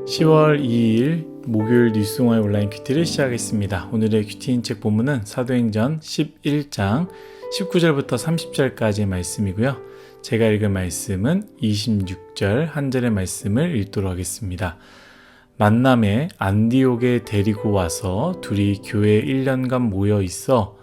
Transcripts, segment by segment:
10월 2일 목요일 뉴스공화의 온라인 큐티를 시작하겠습니다. 오늘의 큐티인 책 본문은 사도행전 11장 19절부터 30절까지의 말씀이고요. 제가 읽은 말씀은 26절 한 절의 말씀을 읽도록 하겠습니다. 만남에 안디옥에 데리고 와서 둘이 교회에 1년간 모여 있어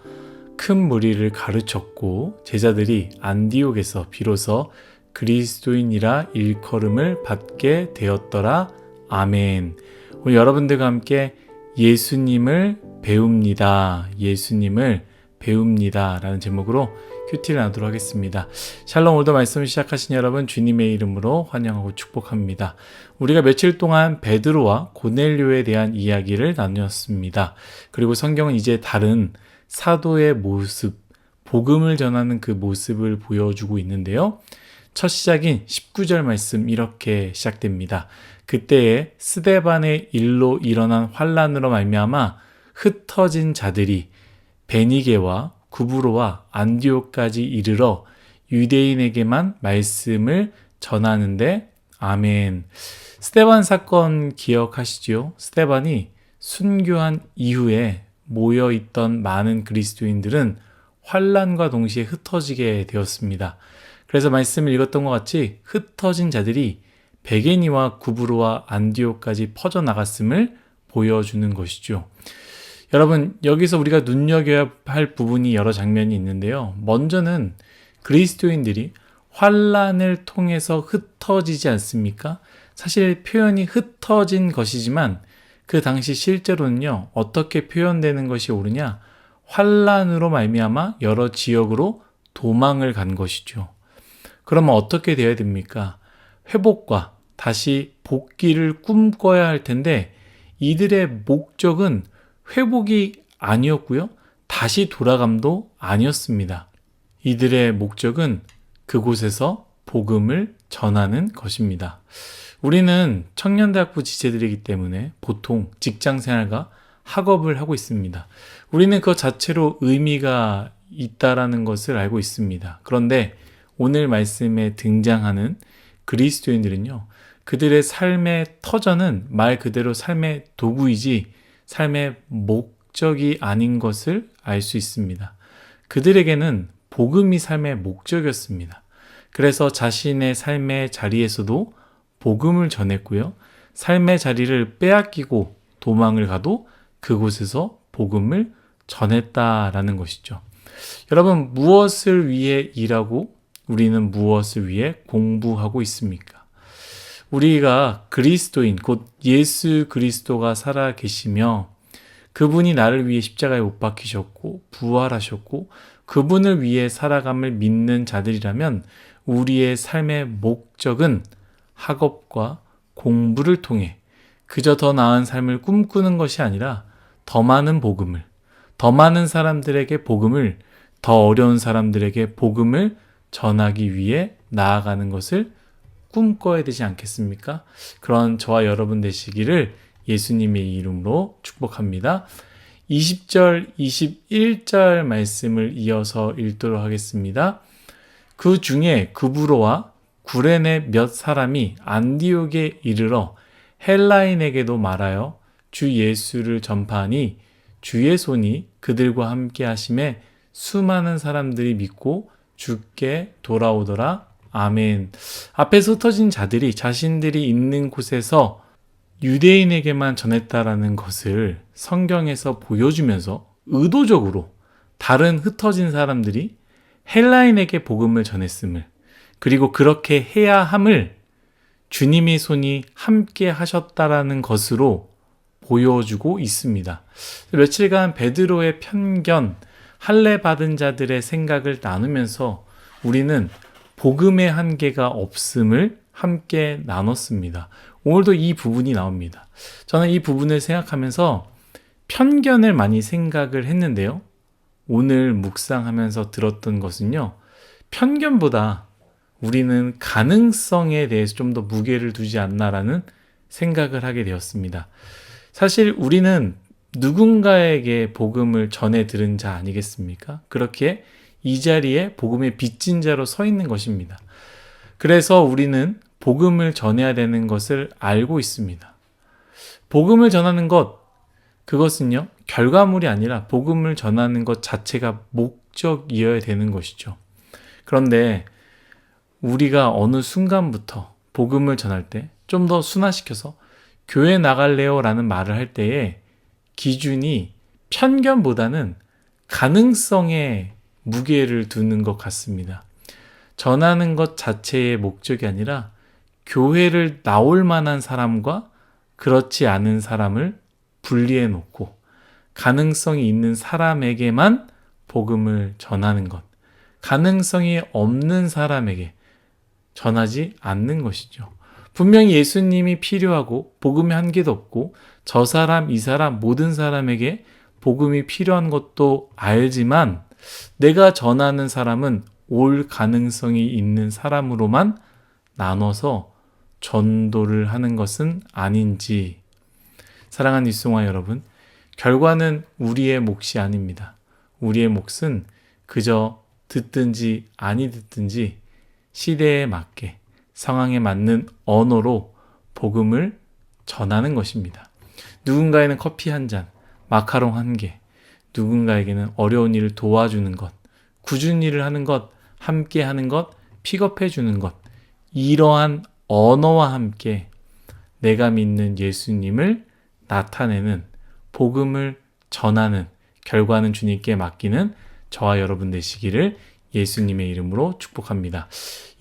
큰 무리를 가르쳤고 제자들이 안디옥에서 비로소 그리스도인이라 일컬음을 받게 되었더라. 아멘. 오늘 여러분들과 함께 예수님을 배웁니다. 예수님을 배웁니다. 라는 제목으로 큐티를 나누도록 하겠습니다. 샬롬. 오늘도 말씀을 시작하신 여러분 주님의 이름으로 환영하고 축복합니다. 우리가 며칠 동안 베드로와 고넬료에 대한 이야기를 나누었습니다. 그리고 성경은 이제 다른 사도의 모습, 복음을 전하는 그 모습을 보여주고 있는데요. 첫 시작인 19절 말씀 이렇게 시작됩니다. 그때에 스데반의 일로 일어난 환란으로 말미암아 흩어진 자들이 베니게와 구브로와 안디옥까지 이르러 유대인에게만 말씀을 전하는데 아멘. 스데반 사건 기억하시죠? 스데반이 순교한 이후에 모여있던 많은 그리스도인들은 환란과 동시에 흩어지게 되었습니다. 그래서 말씀을 읽었던 것 같이 흩어진 자들이 베게니와 구브로와 안디옥까지 퍼져나갔음을 보여주는 것이죠. 여러분, 여기서 우리가 눈여겨야 할 부분이 여러 장면이 있는데요. 먼저는 그리스도인들이 환란을 통해서 흩어지지 않습니까? 사실 표현이 흩어진 것이지만 그 당시 실제로는요. 어떻게 표현되는 것이 옳으냐? 환란으로 말미암아 여러 지역으로 도망을 간 것이죠. 그러면 어떻게 되어야 됩니까? 회복과 다시 복귀를 꿈꿔야 할 텐데 이들의 목적은 회복이 아니었고요. 다시 돌아감도 아니었습니다. 이들의 목적은 그곳에서 복음을 전하는 것입니다. 우리는 청년대학부 지체들이기 때문에 보통 직장생활과 학업을 하고 있습니다. 우리는 그 자체로 의미가 있다라는 것을 알고 있습니다. 그런데 오늘 말씀에 등장하는 그리스도인들은요, 그들의 삶의 터전은 말 그대로 삶의 도구이지 삶의 목적이 아닌 것을 알 수 있습니다. 그들에게는 복음이 삶의 목적이었습니다. 그래서 자신의 삶의 자리에서도 복음을 전했고요. 삶의 자리를 빼앗기고 도망을 가도 그곳에서 복음을 전했다라는 것이죠. 여러분, 무엇을 위해 일하고 우리는 무엇을 위해 공부하고 있습니까? 우리가 그리스도인, 곧 예수 그리스도가 살아 계시며 그분이 나를 위해 십자가에 못 박히셨고 부활하셨고 그분을 위해 살아감을 믿는 자들이라면 우리의 삶의 목적은 학업과 공부를 통해 그저 더 나은 삶을 꿈꾸는 것이 아니라 더 많은 복음을, 더 많은 사람들에게 복음을, 더 어려운 사람들에게 복음을 전하기 위해 나아가는 것을 꿈꿔야 되지 않겠습니까? 그런 저와 여러분 되시기를 예수님의 이름으로 축복합니다. 20절, 21절 말씀을 이어서 읽도록 하겠습니다. 그 중에 구브로와 구레네 몇 사람이 안디옥에 이르러 헬라인에게도 말하여 주 예수를 전파하니 주의 손이 그들과 함께 하심에 수많은 사람들이 믿고 주께 돌아오더라. 아멘. 앞에서 흩어진 자들이 자신들이 있는 곳에서 유대인에게만 전했다라는 것을 성경에서 보여주면서 의도적으로 다른 흩어진 사람들이 헬라인에게 복음을 전했음을, 그리고 그렇게 해야 함을 주님의 손이 함께 하셨다라는 것으로 보여주고 있습니다. 며칠간 베드로의 편견, 할례 받은 자들의 생각을 나누면서 우리는 복음의 한계가 없음을 함께 나눴습니다. 오늘도 이 부분이 나옵니다. 저는 이 부분을 생각하면서 편견을 많이 생각을 했는데요. 오늘 묵상하면서 들었던 것은요. 편견보다 우리는 가능성에 대해서 좀 더 무게를 두지 않나라는 생각을 하게 되었습니다. 사실 우리는 누군가에게 복음을 전해 들은 자 아니겠습니까? 그렇게 이 자리에 복음의 빚진 자로 서 있는 것입니다. 그래서 우리는 복음을 전해야 되는 것을 알고 있습니다. 복음을 전하는 것, 그것은요, 결과물이 아니라 복음을 전하는 것 자체가 목적이어야 되는 것이죠. 그런데 우리가 어느 순간부터 복음을 전할 때 좀 더 순화시켜서 교회 나갈래요? 라는 말을 할 때에 기준이 편견보다는 가능성에 무게를 두는 것 같습니다. 전하는 것 자체의 목적이 아니라 교회를 나올 만한 사람과 그렇지 않은 사람을 분리해 놓고 가능성이 있는 사람에게만 복음을 전하는 것, 가능성이 없는 사람에게 전하지 않는 것이죠. 분명히 예수님이 필요하고 복음의 한계도 없고 저 사람, 이 사람, 모든 사람에게 복음이 필요한 것도 알지만 내가 전하는 사람은 올 가능성이 있는 사람으로만 나눠서 전도를 하는 것은 아닌지. 사랑하는 뉴스공화 여러분, 결과는 우리의 몫이 아닙니다. 우리의 몫은 그저 듣든지 아니 듣든지 시대에 맞게 상황에 맞는 언어로 복음을 전하는 것입니다. 누군가에는 커피 한 잔, 마카롱 한 개, 누군가에게는 어려운 일을 도와주는 것, 굳은 일을 하는 것, 함께 하는 것, 픽업해 주는 것, 이러한 언어와 함께 내가 믿는 예수님을 나타내는, 복음을 전하는, 결과는 주님께 맡기는 저와 여러분 되시기를 예수님의 이름으로 축복합니다.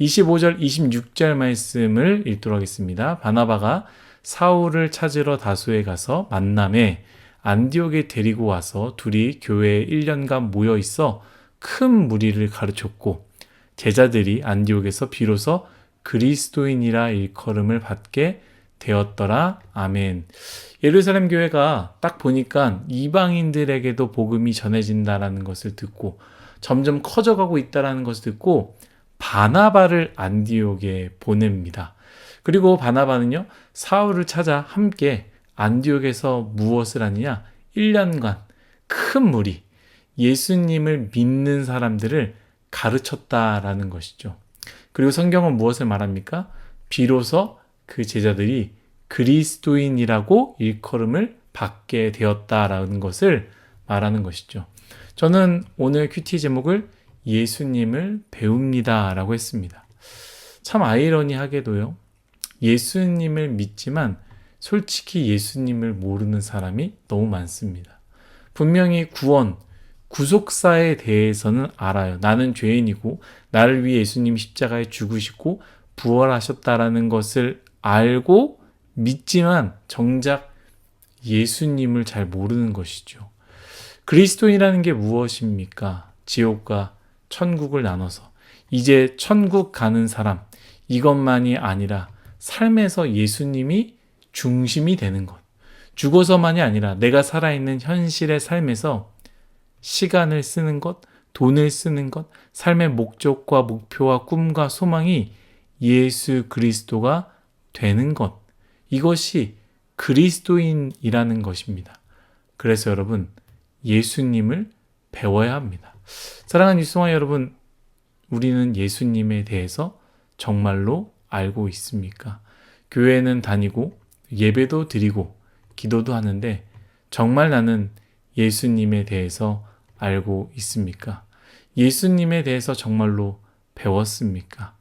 25절, 26절 말씀을 읽도록 하겠습니다. 바나바가 사울을 찾으러 다소에 가서 만남에 안디옥에 데리고 와서 둘이 교회에 1년간 모여 있어 큰 무리를 가르쳤고 제자들이 안디옥에서 비로소 그리스도인이라 일컬음을 받게 되었더라. 아멘. 예루살렘 교회가 딱 보니까 이방인들에게도 복음이 전해진다라는 것을 듣고 점점 커져가고 있다는 것을 듣고 바나바를 안디옥에 보냅니다. 그리고 바나바는요, 사울을 찾아 함께 안디옥에서 무엇을 하느냐? 1년간 큰 무리, 예수님을 믿는 사람들을 가르쳤다라는 것이죠. 그리고 성경은 무엇을 말합니까? 비로소 그 제자들이 그리스도인이라고 일컬음을 받게 되었다라는 것을 말하는 것이죠. 저는 오늘 큐티 제목을 예수님을 배웁니다 라고 했습니다. 참 아이러니하게도요, 예수님을 믿지만 솔직히 예수님을 모르는 사람이 너무 많습니다. 분명히 구원, 구속사에 대해서는 알아요. 나는 죄인이고 나를 위해 예수님이 십자가에 죽으시고 부활하셨다라는 것을 알고 믿지만 정작 예수님을 잘 모르는 것이죠. 그리스도인이라는 게 무엇입니까? 지옥과 천국을 나눠서 이제 천국 가는 사람, 이것만이 아니라 삶에서 예수님이 중심이 되는 것, 죽어서만이 아니라 내가 살아있는 현실의 삶에서 시간을 쓰는 것, 돈을 쓰는 것, 삶의 목적과 목표와 꿈과 소망이 예수 그리스도가 되는 것, 이것이 그리스도인이라는 것입니다. 그래서 여러분, 예수님을 배워야 합니다. 사랑하는 뉴스공화 여러분, 우리는 예수님에 대해서 정말로 알고 있습니까? 교회는 다니고 예배도 드리고 기도도 하는데 정말 나는 예수님에 대해서 알고 있습니까? 예수님에 대해서 정말로 배웠습니까?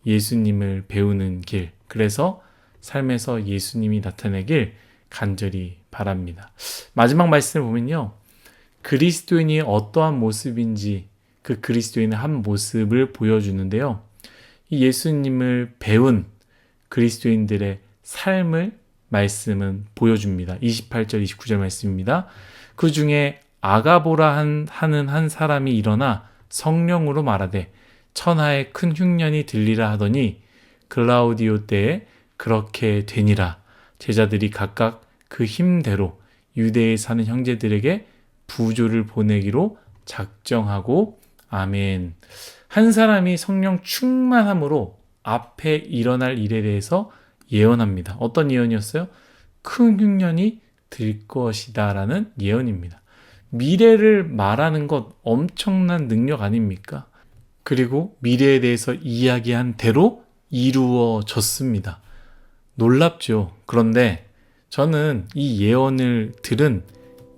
예수님을 배우는 길, 그래서 삶에서 예수님이 나타내길 간절히 바랍니다. 마지막 말씀을 보면요, 그리스도인이 어떠한 모습인지 그 그리스도인의 한 모습을 보여주는데요, 이 예수님을 배운 그리스도인들의 삶을 말씀은 보여줍니다. 28절, 29절 말씀입니다. 그 중에 아가보라 하는 한 사람이 일어나 성령으로 말하되 천하에 큰 흉년이 들리라 하더니 글라우디오 때에 그렇게 되니라. 제자들이 각각 그 힘대로 유대에 사는 형제들에게 부조를 보내기로 작정하고 아멘. 한 사람이 성령 충만함으로 앞에 일어날 일에 대해서 예언합니다. 어떤 예언이었어요? 큰 흉년이 들 것이다 라는 예언입니다. 미래를 말하는 것 엄청난 능력 아닙니까? 그리고 미래에 대해서 이야기한 대로 이루어졌습니다. 놀랍죠. 그런데 저는 이 예언을 들은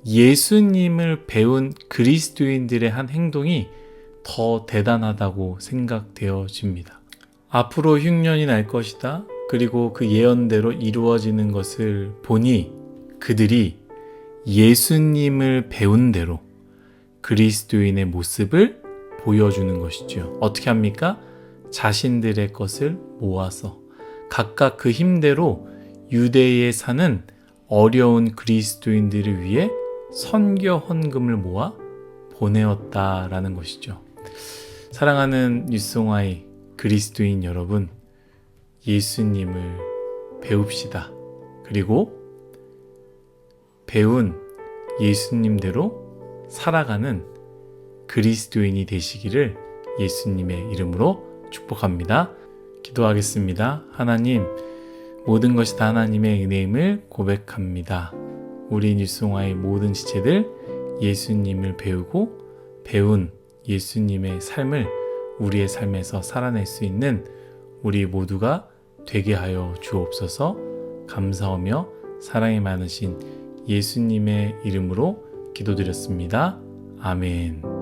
예수님을 배운 그리스도인들의 한 행동이 더 대단하다고 생각되어집니다. 앞으로 흉년이 날 것이다. 그리고 그 예언대로 이루어지는 것을 보니 그들이 예수님을 배운 대로 그리스도인의 모습을 보여주는 것이죠. 어떻게 합니까? 자신들의 것을 모아서 각각 그 힘대로 유대에 사는 어려운 그리스도인들을 위해 선교 헌금을 모아 보내었다라는 것이죠. 사랑하는 뉴스홍아이 그리스도인 여러분, 예수님을 배웁시다. 그리고 배운 예수님대로 살아가는 그리스도인이 되시기를 예수님의 이름으로 축복합니다. 기도하겠습니다. 하나님, 모든 것이 다 하나님의 은혜임을 고백합니다. 우리 뉴스홍아의 모든 지체들 예수님을 배우고 배운 예수님의 삶을 우리의 삶에서 살아낼 수 있는 우리 모두가 되게 하여 주옵소서. 감사하며 사랑이 많으신 예수님의 이름으로 기도드렸습니다. 아멘.